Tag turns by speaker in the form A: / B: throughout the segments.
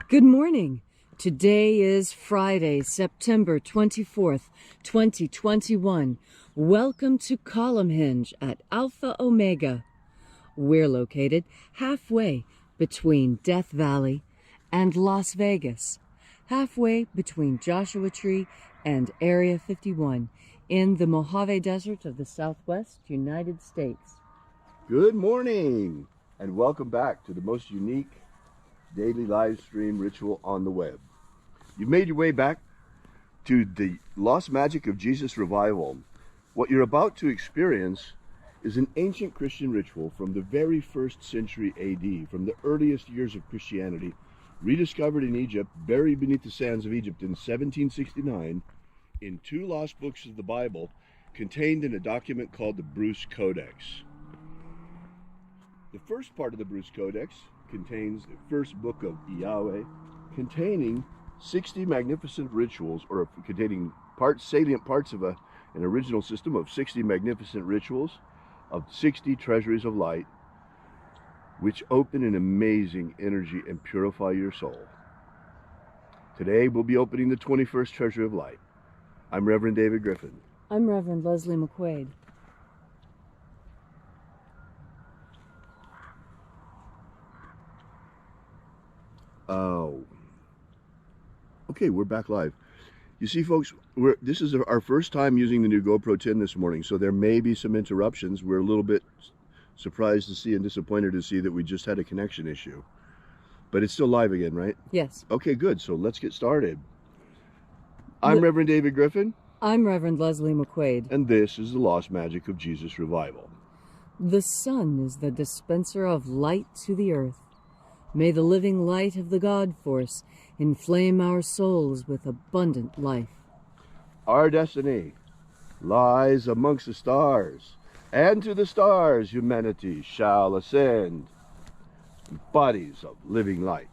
A: Good morning. Today is Friday, September 24th, 2021. Welcome to Column Hinge at Alpha Omega. We're located halfway between Death Valley and Las Vegas, halfway between Joshua Tree and Area 51 in the Mojave Desert of the Southwest United States.
B: Good morning and welcome back to the most unique daily live stream ritual on the web. You've made your way back to the Lost Magic of Jesus revival. What you're about to experience is an ancient Christian ritual from the very 1st century AD, from the earliest years of Christianity, rediscovered in Egypt, buried beneath the sands of Egypt in 1769, in 2 lost books of the Bible, contained in a document called the Bruce Codex. The first part of the Bruce Codex contains the first book of Yahweh, containing 60 magnificent rituals, or containing salient parts of an original system of 60 magnificent rituals, of 60 treasuries of light, which open an amazing energy and purify your soul. Today we'll be opening the 21st treasury of light. I'm Reverend David Griffin.
A: I'm Reverend Leslie McQuaid.
B: Okay, we're back live. You see, folks, this is our first time using the new GoPro 10 this morning, so there may be some interruptions. We're a little bit surprised to see and disappointed to see that we just had a connection issue. But it's still live again, right?
A: Yes.
B: Okay, good. So let's get started. I'm Reverend David Griffin.
A: I'm Reverend Leslie McQuaid.
B: And this is the Lost Magic of Jesus revival.
A: The sun is the dispenser of light to the earth. May the living light of the God Force inflame our souls with abundant life.
B: Our destiny lies amongst the stars, and to the stars humanity shall ascend, bodies of living light.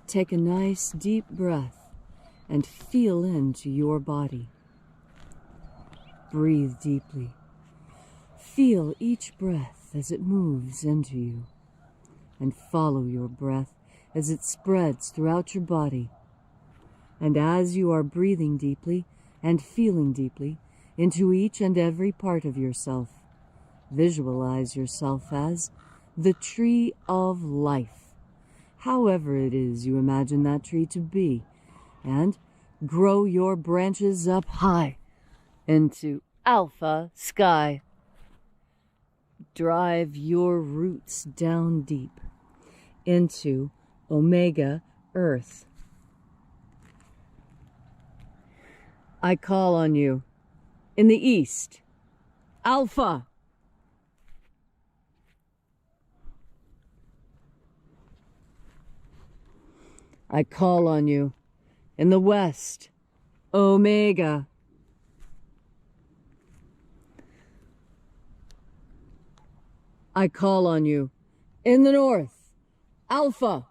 A: Take a nice deep breath and feel into your body. Breathe deeply. Feel each breath as it moves into you, and follow your breath as it spreads throughout your body. And as you are breathing deeply and feeling deeply into each and every part of yourself, visualize yourself as the tree of life, however it is you imagine that tree to be, and grow your branches up high into Alpha Sky. Drive your roots down deep into Omega Earth. I call on you in the east, Alpha. I call on you in the west, Omega. I call on you in the north, Alpha.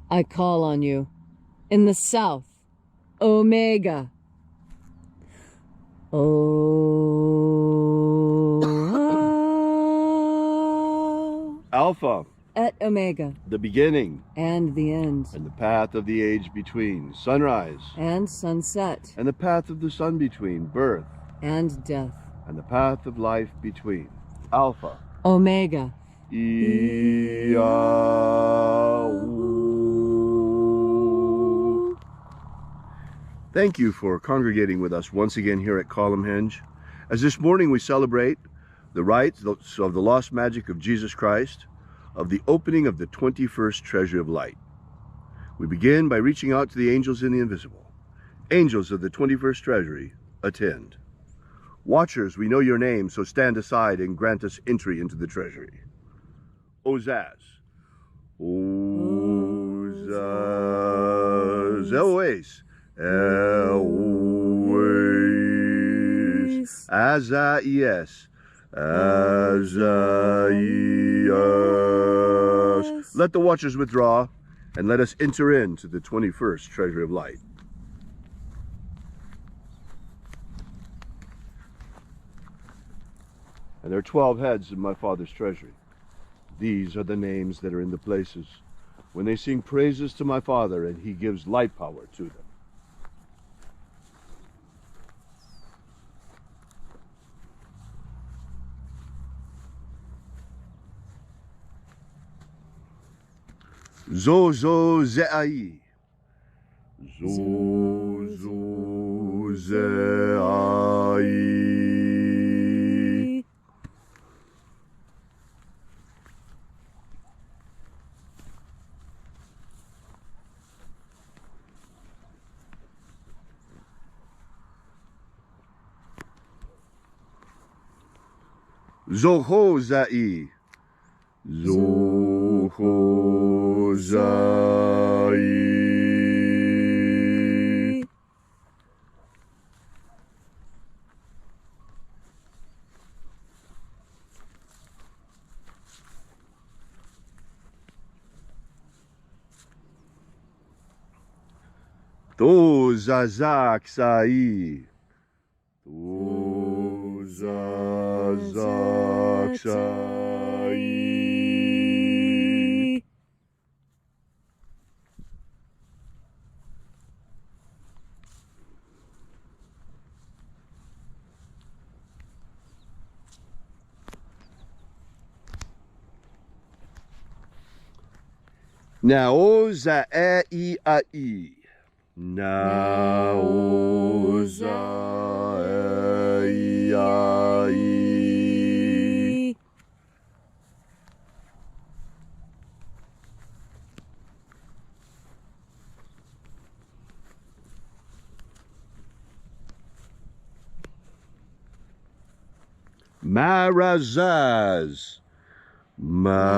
A: I call on you in the south, Omega.
B: Alpha.
A: Et Omega.
B: The beginning.
A: And the end.
B: And the path of the age between. Sunrise.
A: And sunset.
B: And the path of the sun between. Birth.
A: And death.
B: And the path of life between. Alpha.
A: Omega.
B: Thank you for congregating with us once again here at Column Hinge. As this morning we celebrate the rites of the lost magic of Jesus Christ, of the opening of the 21st treasury of light. We begin by reaching out to the angels in the invisible. Angels of the 21st treasury, attend. Watchers, we know your name, so stand aside and grant us entry into the treasury. Ozaz. Ozaz. Eloes. Eloes. Azaies. Azaies. Let the watchers withdraw and let us enter into the 21st treasury of light. And there are 12 heads in my Father's treasury. These are the names that are in the places when they sing praises to my Father, and he gives light power to them. Zozo Zeai. Zozo Zeai. Zoho Zai. Zoho Zai. To Zazak Sai. To Zazak Sai. Nao za e I a I. Nao za e I a I. Marazaz. Marazaz.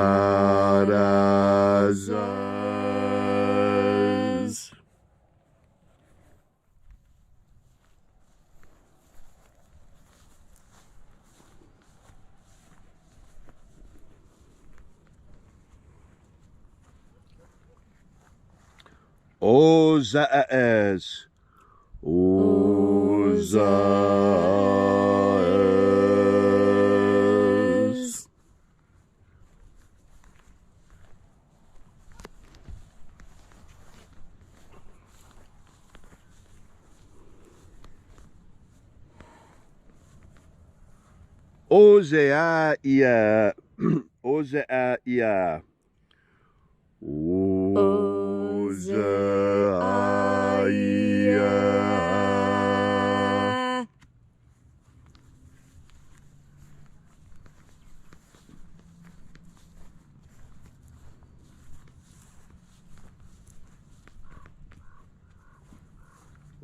B: Ozaaz. Ozaaz. Ozeaia. Ozeaia. Ozeaia.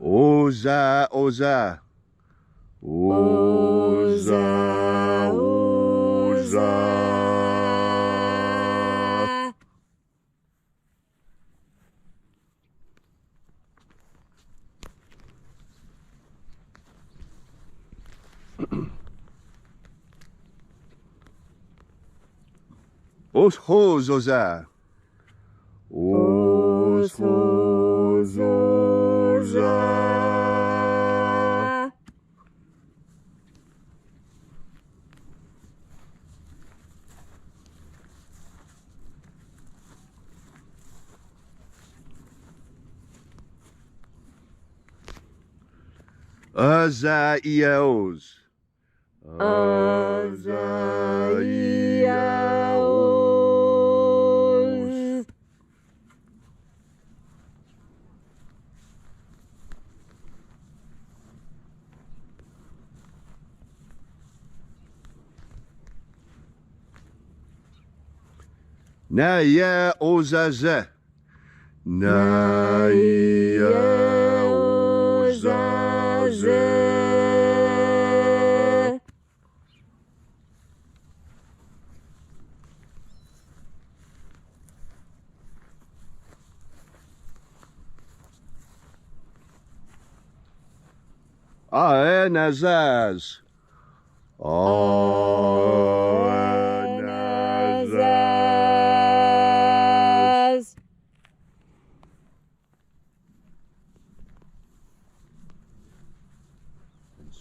B: Oza, Oza. Oza, Oza. Oshozoza. Oshozoza. Azaios. Azaios. Naya Ozaze. Naya Ozaze. Aenazaz. Aenazaz.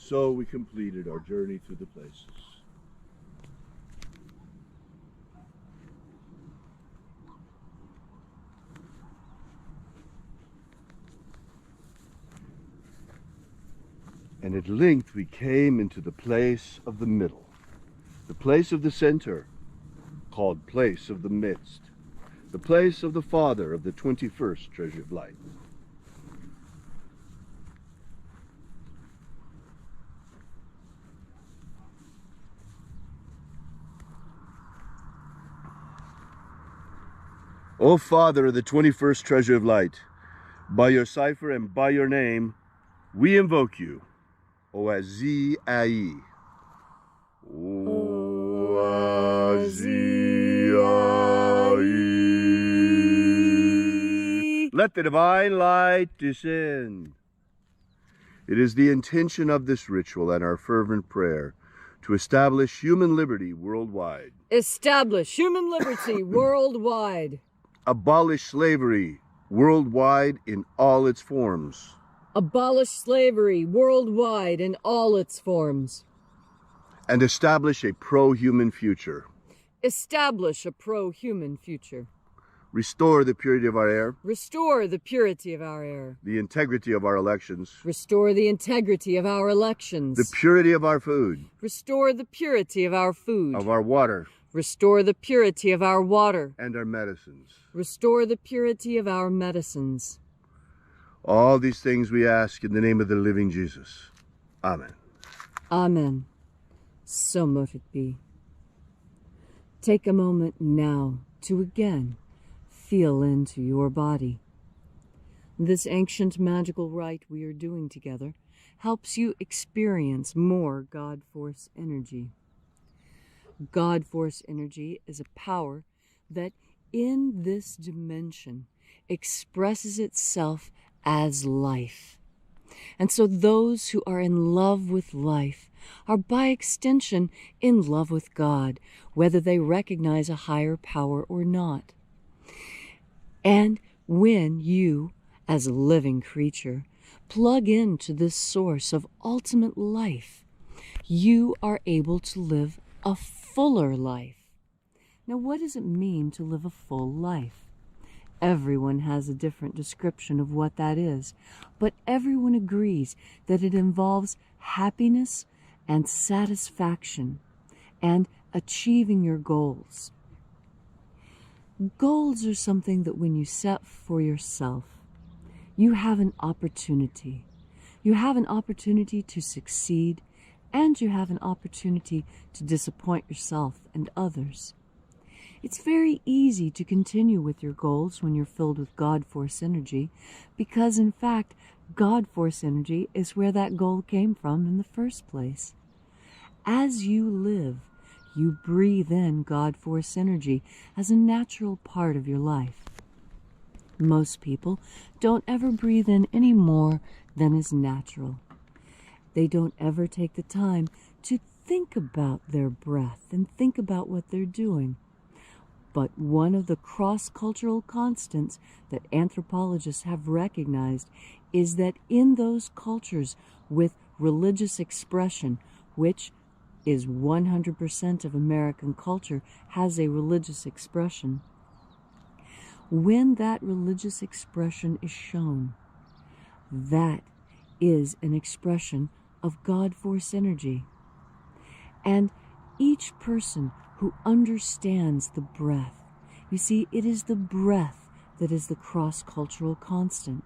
B: So we completed our journey through the places. And at length we came into the place of the middle, the place of the center, called place of the midst, the place of the Father of the 21st treasure of light. O Father of the 21st treasure of light, by your cipher and by your name, we invoke you. Oazi-ai. Oazi-ai. Let the divine light descend. It is the intention of this ritual and our fervent prayer to establish human liberty worldwide.
A: Establish human liberty worldwide.
B: Abolish slavery worldwide in all its forms.
A: Abolish slavery worldwide in all its forms.
B: And establish a pro-human future.
A: Establish a pro-human future.
B: Restore the purity of our air.
A: Restore the purity of our air.
B: The integrity of our elections.
A: Restore the integrity of our elections.
B: The purity of our food.
A: Restore the purity of our food.
B: Of our water.
A: Restore the purity of our water.
B: And our medicines.
A: Restore the purity of our medicines.
B: All these things we ask in the name of the living Jesus. Amen.
A: Amen. So mote it be. Take a moment now to again feel into your body. This ancient magical rite we are doing together helps you experience more God Force energy. God Force energy is a power that in this dimension expresses itself as life. And so those who are in love with life are by extension in love with God, whether they recognize a higher power or not. And when you, as a living creature, plug into this source of ultimate life, you are able to live a fuller life. Now, what does it mean to live a full life? Everyone has a different description of what that is, but everyone agrees that it involves happiness and satisfaction and achieving your goals. Goals are something that when you set for yourself, you have an opportunity. You have an opportunity to succeed, and you have an opportunity to disappoint yourself and others. It's very easy to continue with your goals when you're filled with God Force energy, because in fact, God Force energy is where that goal came from in the first place. As you live, you breathe in God Force energy as a natural part of your life. Most people don't ever breathe in any more than is natural. They don't ever take the time to think about their breath and think about what they're doing. But one of the cross-cultural constants that anthropologists have recognized is that in those cultures with religious expression, which is 100% of American culture has a religious expression, when that religious expression is shown, that is an expression of God Force energy. And each person who understands the breath, you see, it is the breath that is the cross-cultural constant.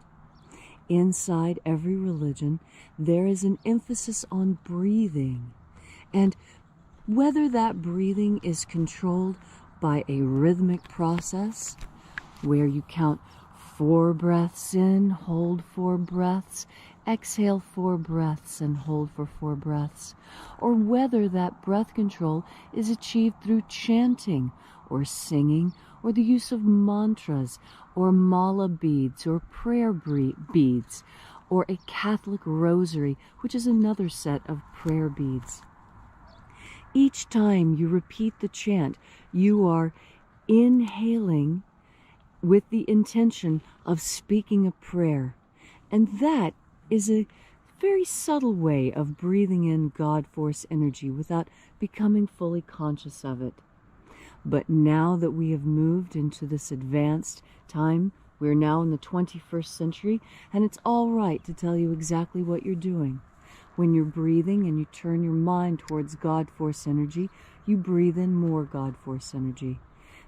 A: Inside every religion, there is an emphasis on breathing. And whether that breathing is controlled by a rhythmic process, where you count 4 breaths in, hold 4 breaths, exhale 4 breaths and hold for 4 breaths, or whether that breath control is achieved through chanting or singing or the use of mantras or mala beads or prayer beads or a Catholic rosary, which is another set of prayer beads. Each time you repeat the chant, you are inhaling with the intention of speaking a prayer. And that is a very subtle way of breathing in God Force energy without becoming fully conscious of it. But now that we have moved into this advanced time, we're now in the 21st century, and it's all right to tell you exactly what you're doing. When you're breathing and you turn your mind towards God Force energy, you breathe in more God Force energy.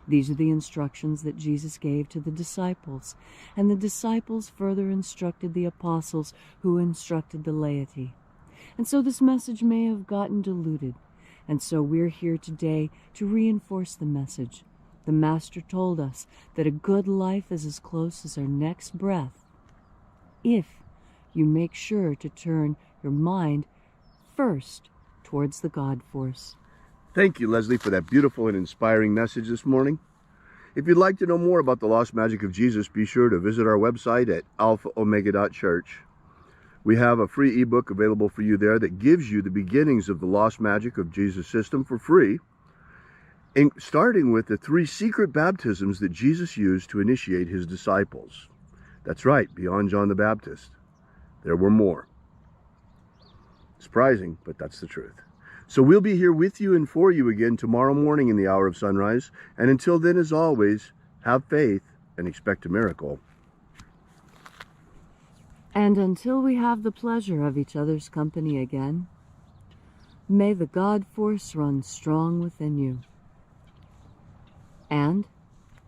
A: These are the instructions that Jesus gave to the disciples, and the disciples further instructed the apostles who instructed the laity. And so this message may have gotten diluted, and so we're here today to reinforce the message. The Master told us that a good life is as close as our next breath, if you make sure to turn your mind first towards the God Force.
B: Thank you, Leslie, for that beautiful and inspiring message this morning. If you'd like to know more about the Lost Magic of Jesus, be sure to visit our website at alphaomega.church. We have a free ebook available for you there that gives you the beginnings of the Lost Magic of Jesus system for free, starting with the 3 secret baptisms that Jesus used to initiate his disciples. That's right, beyond John the Baptist, there were more. Surprising, but that's the truth. So we'll be here with you and for you again tomorrow morning in the hour of sunrise. And until then, as always, have faith and expect a miracle.
A: And until we have the pleasure of each other's company again, may the God Force run strong within you. And,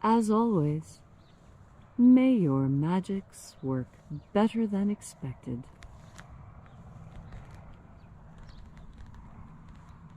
A: as always, may your magics work better than expected.